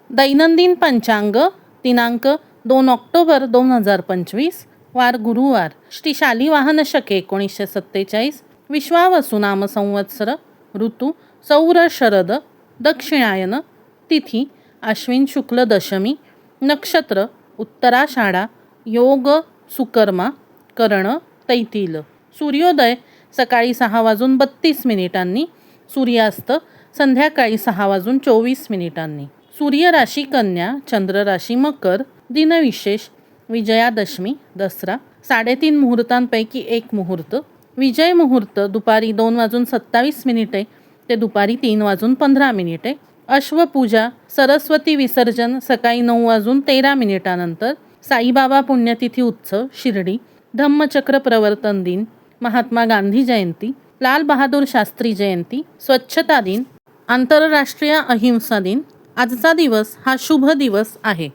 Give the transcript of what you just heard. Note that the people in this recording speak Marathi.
दैनंदिन पंचांग दिनांक 2 ऑक्टोबर 2025, वार गुरुवार, श्री शालिवाहन शके 1947, विश्वावसु नाम संवत्सर, ऋतू सौर शरद, दक्षिणायन, तिथी आश्विन शुक्ल दशमी, नक्षत्र उत्तराषाढा, योग सुकर्मा, करण तैतिल, सूर्योदय सकाळी 6:32 सूर्यास्त संध्याकाळी 6:24. सूर्य राशी कन्या, चंद्र राशी मकर. दिनविशेष विजयादशमी दसरा. 3:30 मुहूर्तांपैकी एक मुहूर्त. विजय मुहूर्त दुपारी 2:27 ते दुपारी 3:15. अश्वपूजा सरस्वती विसर्जन सकाळी 9:13 नंतर. साईबाबा पुण्यतिथी उत्सव शिर्डी. धम्मचक्र प्रवर्तन दिन, महात्मा गांधी जयंती, लाल बहादूर शास्त्री जयंती, स्वच्छता दिन, आंतरराष्ट्रीय अहिंसा दिन. आजचा दिवस हा शुभ दिवस आहे.